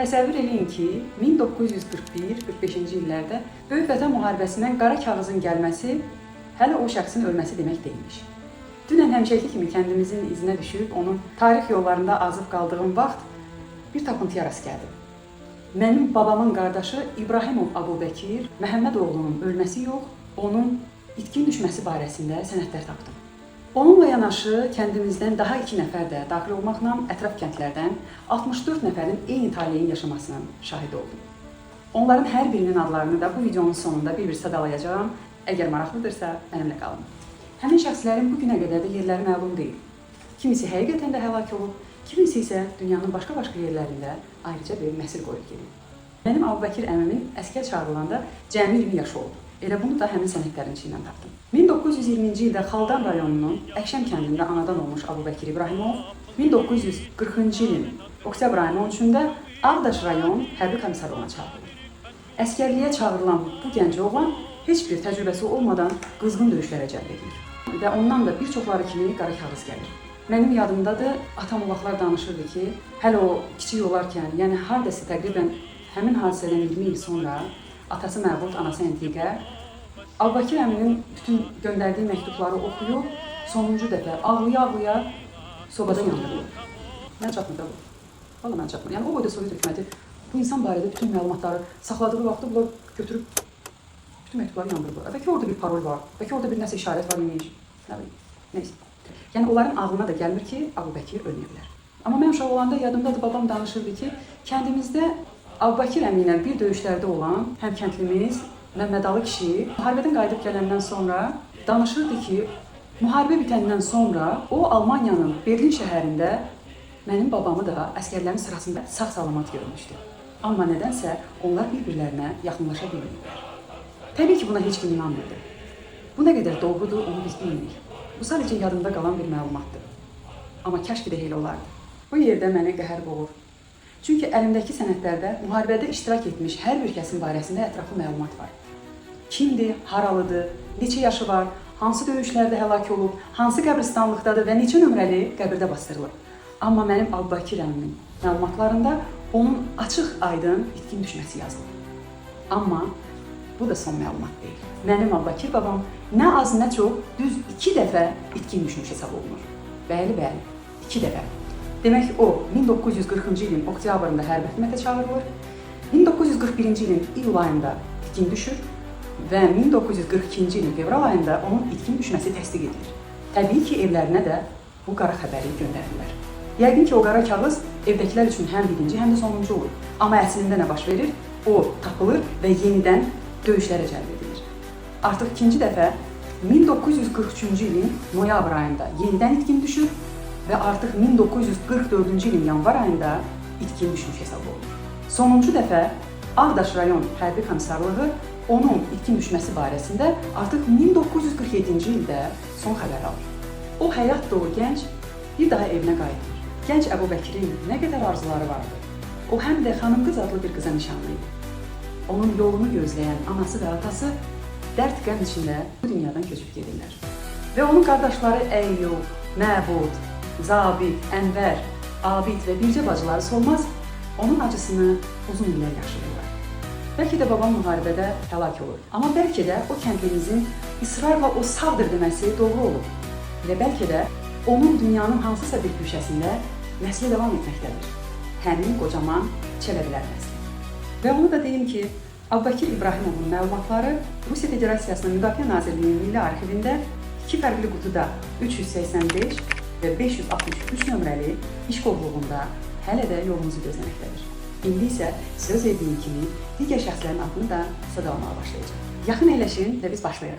Təsəvvür edin ki, 1941-45-ci illərdə Böyük Vətən müharibəsindən qara kağızın gəlməsi hələ o şəxsin ölməsi demək deyilmiş. Dünən həmişəki kimi kəndimizin izinə düşüb, onun tarix yollarında azıb qaldığım vaxt bir tapıntıya rast gəldim. Mənim babamın qardaşı İbrahimov Abubəkir Məhəmmədoğlunun ölməsi yox, onun itkin düşməsi barəsində sənədlər tapdım. Onunla yanaşı kəndimizdən daha 2 nəfər də daxil olmaqla ətraf kəndlərdən 64 nəfərin eyni taleyin yaşamasına şahid oldum. Onların hər birinin adlarını da bu videonun sonunda bir-bir sadalayacağam. Əgər maraqlıdırsa, mənimlə qalın. Həmin şəxslərin bu günə qədər də yerləri məlum deyil. Kimisi həqiqətən də həlak olub, kimisi isə dünyanın başqa-başqa yerlərində ayrıca bir məsir qoyub gedib. Mənim Abubəkir əmimin əskər çağırılanda cəmi 20 yaşı oldu. Elə bunu da həmin sənədlərin içindən tapdım. 1920-ci ildə Xaldan rayonunun Əşəm kəndində anadan olmuş Abubəkir İbrahimov, 1940-cı ilin oktyabr ayının 13-də Ağdaş rayon hərbi komissarlığına çağırılır. Əskərliyə çağırılan bu gənc oğlan heç bir təcrübəsi olmadan qızğın döyüşlərə cəlb edilir. Və ondan da bir çoxları kimi qara kağız gəlir. Mənim yadımdadır, atam o vaxtlar danışırdı ki, hələ o kiçik olarkən, yəni hardasa təqribən həmin hadisədən 20 il sonra atası Məbud, anası Əntiqə, Abubəkir əminin bütün göndərdiyi məktubları oxuyub, sonuncu dəfə ağlaya-ağlaya sobada yandırılır. Mən çatmır da bu. Valla mən çatmır. Yəni o boyda Sovet hökuməti bu insan barədə bütün məlumatları saxladığı vaxtda bunlar götürüb bütün məktubları yandırılır. Bəlkə orada bir parol var, bəlkə orada bir nəsə işarət var imiş. Nə bilim, neysə. Yəni onların ağlına da gəlmir ki, Abubəkir ölməyə bilər. Amma mən uşaq olanda yadımdadır, babam danışırdı ki, kəndimizdə Abubəkir əmi ilə bir döyüşlərdə olan həmkəndlimiz Məmmədəli kişi müharibədən qayıdıb gələndən sonra danışırdı ki, müharibə bitəndən sonra o Almaniyanın Berlin şəhərində mənim babamı da əskərlərin sırasında sağ-salamat görmüşdü. Amma nədənsə onlar bir-birlərinə yaxınlaşa bilmirlər. Təbii ki, buna heç kim inanmırdı. Bu nə qədər doğrudur, onu biz bilmirik. Bu sadəcə yadımda qalan bir məlumatdır. Amma kəşf də elə olardı. Bu yerdə məni qəhər boğur. Çünki əlimdəki sənədlərdə müharibədə iştirak etmiş hər bir kəsin barəsində ətraflı məlumat var. Kimdir, haralıdır, neçə yaşı var, hansı döyüşlərdə həlak olub, hansı qəbristanlıqdadır və neçə nömrəli qəbirdə bastırılıb. Amma mənim Abubəkir əmimin məlumatlarında onun açıq-aydın itkin düşməsi yazılır. Amma bu da son məlumat deyil. Mənim Abubəkir babam nə az nə çox düz 2 dəfə itkin düşmüş hesab olunur. Bəli, 2 dəfə. Demək o 1940-cı ilin oktyabrında hərbi xidmətə çağırılır, 1941-ci ilin iyul ayında itkin düşür və 1942-ci ilin fevral ayında onun itkin düşməsi təsdiq edilir. Təbii ki, evlərinə də bu qara xəbəri göndərirlər. Yəqin ki, o qara kağız evdəkilər üçün həm birinci, həm də sonuncu olur. Amma əslində nə baş verir? O tapılır və yenidən döyüşlərə cəlb edilir. Artıq ikinci dəfə 1943-cü ilin noyabr ayında yenidən itkin düşür və artıq 1944-cü ilin yanvar ayında itkin düşmüş hesab olunur. Sonuncu dəfə Ağdaş rayon hərbi komissarlığı onun itkin düşməsi barəsində artıq 1947-ci ildə son xəbər alır. O həyat dolu gənc bir daha evinə qayıdır. Gənc Əbubəkirin nə qədər arzuları vardı. O həm də xanım qız adlı bir qıza nişanlı idi. Onun yolunu gözləyən anası və atası dərd-qəm içində bu dünyadan köçüb gedirlər. Və onun qardaşları Əyyub, Məbud, Zabit, Ənvər, Abid və bircə bacıları Solmaz onun acısını uzun illər yaşayırlar. Bəlkə də babam müharibədə həlak olur. Amma bəlkə də o kəndlimizin israrla o sağdır deməsi doğru olub. Və bəlkə də onun dünyanın hansısa bir köşəsində nəsli davam etməkdədir. Həmin qocaman Çələbilər nəsli. Və onu da deyim ki, Abubəkir İbrahimovun məlumatları Rusiya Federasiyasının Müdafiə Nazirliyinin Milli Arxivində 2 fərqli qutuda 385 və 563 nömrəli iş qovluğunda hələ də yolunuzu gözləməkdədir. İndi isə sizə sevdiyim kimi digər şəxslərin adını da sadalamağa başlayacaq. Yaxın əyləşin və biz başlayaq.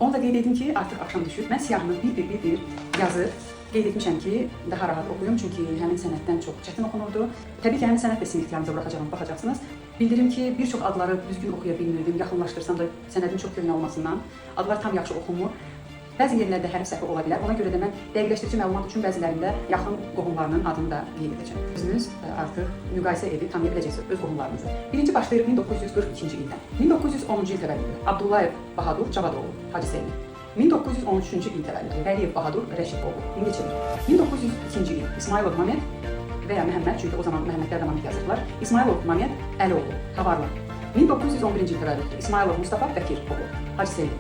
Onu da qeyd edim ki, artıq axşam düşüb. Mən siyahını bir yazıb qeyd etmişəm ki, daha rahat oxuyum, çünki həmin sənəddən çox çətin oxunurdu. Təbii ki, həmin sənəd də sizin ixtiyarınıza buraxacağım, baxacaqsınız. Bildirim ki, bir çox adları düzgün oxuya bilmirdim, yaxınlaşdırsam da sənədin çox köhnə olmasından. Adlar tam yaxşı oxunmur. Bəzi yerlərdə hərf səhvi ola bilər. Ona görə də mən dəqiqləşdirici məlumat üçün bəzilərində yaxın qohumlarının adını da qeyd edəcəm. Özünüz artıq müqayisə edib tanıya biləcəksiniz öz qohumlarınızı. Birinci başlayır 1942-ci ildən. 1910-cu il təvəllüdlü Abdullayev Bahadur Cavadoğlu Hacısevi. 1913-cü il təvəllüdlü Əliyev Bahadur Rəşidoğlu Mingəçevir. 1902-ci il İsmailov Mamed və ya Məhəmməd, çünki o zaman Məhəmmədlər də Mamet yazırdılar. İsmailov Mamet Əlioğlu, Havarlı. 1911-ci il təvəllüdlü İsmailov Mustafa Bəkir oğlu, Hacı Seyid.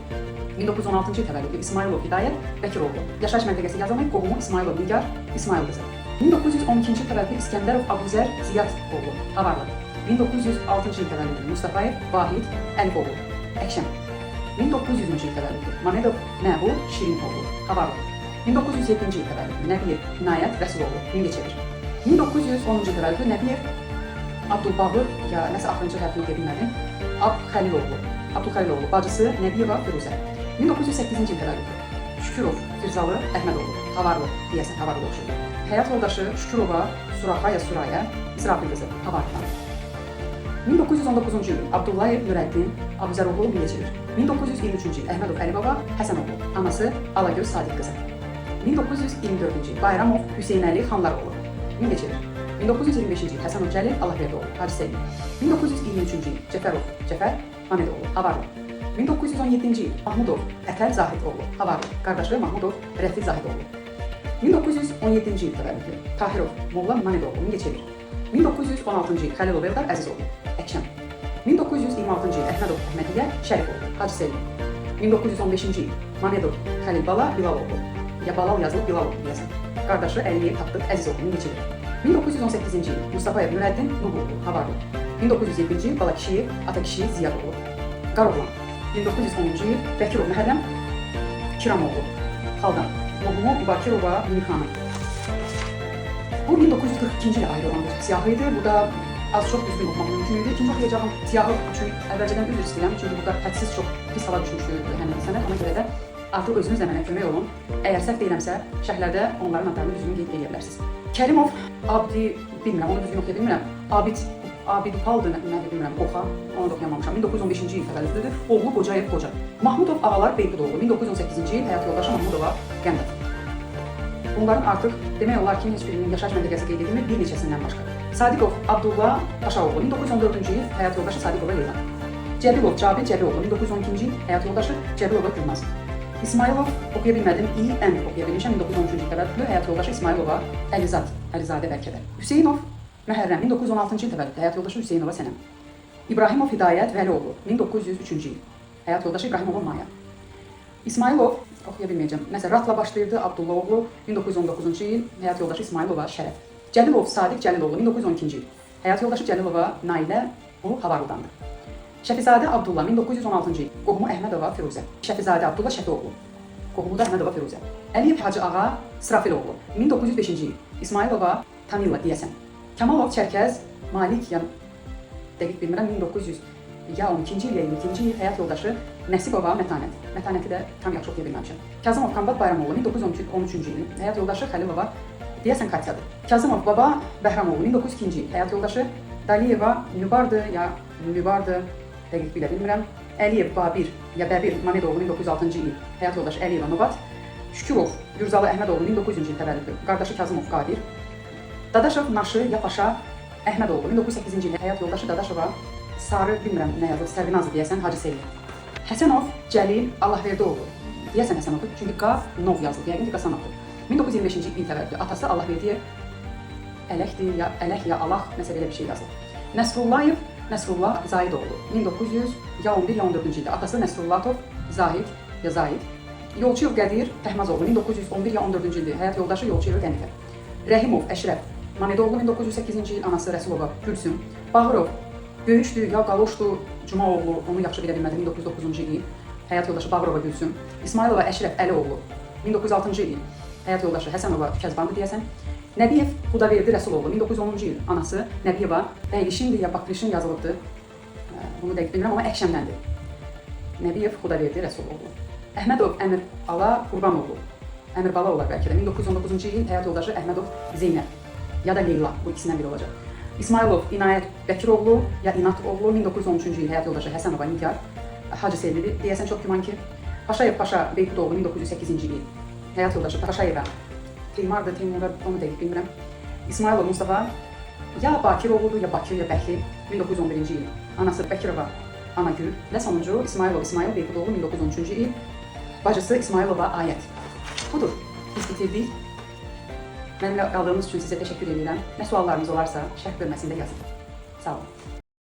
1916-cı il təvəllüdlü İsmailov Hidayət Bəkiroğlu. Yaşayış məntəqəsi yazılmayıb, qohumu İsmailov Nigar İsmail qızı. 1912-ci il təvəllüdlü İskəndərov Abuzər Ziyad oğlu, Havarlı. 1906-cı il təvəllüdlü Mustafayev Vahid Əlifoğlu, Əkşəm. 1900-cü il təvəllüdlü Mamedov Məbud Şirin oğlu, Havarlı. 1907-ci il təvəllüdlü Nəbiyev İnayət Rəsuloğlu, Mingəçevir. 1910-cu il təvəllüdlü Nəbiyev Abdülbağır, ya nəsə axırıncı hərfini deyə bilmədim, Abdülxəliloğlu, bacısı Nəbiyeva Firuzə. 1908-ci il təvəllüdlü Şükürov Firzalı Əhmədoğlu, Havarlı, deyəsən Havarlı oxşudur. Həyat yoldaşı Şükürova Suraya, İsrafil qızı, Havarlıdan. 1919-cu il Abdullayev Nürəddin Abuzəroğlu Mingəçevir. 1923-cü il Əhmədov Əlibaba Həsənoğlu, anası Alagöz Sadiq qızı. 1924-cü il Bayramov Hüseynəli Xanlaroğlu, Mingəçevir. 1925-ci il Həsənov Cəlil Allahverdoğlu, Hacı Seyid. 1923-cü il Cəfər Mamedoğlu, Havarlı. 1917-ci il Mahmudov Ətəl Zahidoğlu, Havarlı, qardaşı Mahmudov Rəfi Zahidoğlu. 1917-ci il təvəllüdlü Tahirov Molla Mamedoğlu, Mingəçevir. 1916-cı il Xəlilov Eldar Əzizoğlu, Əkşəm. 1926-cı il Əhmədov Əhmədiyyə Şərifoğlu, Hacı Seyid. 1915-ci il Mamedov Xəlil Bala Bilaloğlu, ya Balal yazılıb Bilaloğlu deyəsən, qardaşı Əliyev Tapdıq Əzizoğlu, Mingəçevir. 1918-ci il Mustafayev Nürəddin Nuboğlu, Havarlı. 1907-ci il Balakişiyev Atakişi Ziyadoğlu, Qaroğlan. 1910-cu il Bəkirov Məhərrəm Kiramoğlu, Xaldan. Qohumu Bakirova Minikhanı. Bu 1942-ci il ayrı olan bir siyahı idi. Bu da az çox düzgün oxumaq mümkün idi. İkinci oxuyacağım siyahı üçün əvvəlcədən üzr istəyirəm. Çünki burada hədsiz çox pis hala düşmüşdü həmin sənət. Ona görə də artıq özünüz də mənə kömək olun. Əgər səhv deyirəmsə, şərhlərdə onların adlarını düzgün qeyd edə bilərsiniz. Kərimov Abdi, bilmirəm, onu düzgün oxuya bilmirəm. Abidupaldır, nə bilmirəm, Qoxa, onu da oxuyamamışam. 1915-ci il təvəllüdlüdür. Oğlu Qocayev Qoca. Mahmudov Ağalar Beybudoğlu, 1918-ci il həyat yoldaşı Mahmudova Qəndət. Bunların artıq demək olar ki, heç birinin yaşayış məntəqəsi qeyd edilmir, bir neçəsindən başqa. Sadiqov Abdullah Paşaoğlu, 1914-cü il həyat yoldaşı Sadiqova Leyla. Cəbilov Cabir Cəbiloğlu, 1912-ci il həyat yoldaşı Cəbilova Gülnaz. İsmailov oxuya bilmədim, İ.M. oxuya bilmişəm, 1913-cü il təvəllüdlü həyat yoldaşı İsmailova Əlizadə bəlkə də. Hüseynov Məhərrəm, 1916-cı il təvəllüdlü həyat yoldaşı Hüseynova Sənəm. İbrahimov Hidayət Vəlioğlu, 1903-cü il həyat yoldaşı İbrahimova Maya. İsmailov oxuya bilməyəcəm. Məsələn, Ratla başlayırdı, Abdullaoğlu, 1919-cu il həyat yoldaşı İsmailova Şərəf. Cəlilov Sadiq Cəliloğlu, 1912-ci il həyat yoldaşı Cəlilova Nailə, o Havarlıdandır. Şəfizadə Abdullah, 1916-cı il qohumu Əhmədova Firuzə. Şəfizadə Abdullah Şəfiyoğlu, qohumu da Əhmədova Firuzə. Əliyev Hacı Ağa Sırafiloğlu, 1905-ci il İsmailova Tamila deyəsən. Kamalov Çərkəz Malik, ya dəqiq bilmirəm, 1912-ci il ya 22-ci il həyat yoldaşı Nəsibova Mətanət. Mətanəti də tam yaxşı oxuya bilməmişəm. Kazımov Kambat Bayramoğlu, 1913-cü il həyat yoldaşı Xəlilova deyəsən Katyadır. Kazımov Baba Bəhramoğlu, 1902-ci il həyat yoldaşı Daliyeva Nübardı, ya Nübardı, dəqiq bilə bilmirəm. Əliyev Babir, ya Bəbir Mamedoğlu, 1906-cı il həyat yoldaşı Əliyeva Nubat. Şükürov Gürzalı Əhmədoğlu, 1900-cü il təvəllüdlü qardaşı Kazımov Qadir. Dadaşov Naşı ya Paşa Əhmədoğlu, 1908-ci il həyat yoldaşı Dadaşova Sarı, bilmirəm nə yazılır, Sərvinazı deyəsən Hacı Seyid. Həsənov Cəlil Allahverdoğlu, deyəsən Həsənovdur, çünki Qaf Nov yazılır, yəqin ki Qasanovdur. 1925-ci il təvəllüdlü, atası Allahverdiyev Ələkdir, ya Ələk, ya Allah, nəsə belə bir şey yazılır. Nəsrullayev Nəsrullah Zahidoğlu, 1911-14-cü ildə, atası Nəsrullatov Zahid, ya Zahid. Yolçuyev Qədir Təhmazoğlu, 1911-14-cü ildə, həyat yoldaşı Yolçuyev Qənifə. Rəhimov Əşrəf Mamedoğlu, 1908-ci il, anası Rəsulova Gülsüm. Bağırov Göyüşdü, ya Qaloşdu Cumaoğlu, onu yaxşı bilə bilmədim, 1909-cu il, həyat yoldaşı Bağırova Gülsüm. İsmailova Əşrəf Əlioğlu, 1906-cı il, həyat yoldaşı Həsənova Kəzbandı deyəsən. Nəbiyev Xudaverdi Rəsuloğlu, 1910-cu il, anası Nəbiyeva Bəylişindir, ya Baklişin yazılıbdır, bunu dəqiq bilmirəm, amma Əkşəmdəndir. Nəbiyev Xudaverdi Rəsuloğlu. Əhmədov Əmir Ala Qurbanoğlu, Əmir Bala olar bəlkə də, 1919-cu il, həyat yoldaşı Əhmədov Zeynəb, ya da Leyla, bu ikisindən biri olacaq. İsmailov İnayət Bəkiroğlu, ya İnat oğlu, 1913-cü il, həyat yoldaşı Həsənova Nigar, Hacı Seyidi deyəsən çox güman ki. Paşayev Paşa Beybudoğlu, 1908-ci il, həyat yoldaşı Paşayeva Teymardır, Teymurlar, onu dəqiq bilmirəm. İsmailov Mustafa, ya Bakiroğludur, ya Bakir, ya Bəkli, 1911-ci il, anası Bəkirova Anagül və sonuncu İsmailov İsmail Beybudoğlu, 1913-cü il, bacısı İsmailova Ayət. Budur, biz bitirdik. Mənimlə qaldığınız üçün sizə təşəkkür edirəm. Nə suallarınız olarsa, şərh bölməsində yazın. Sağ olun.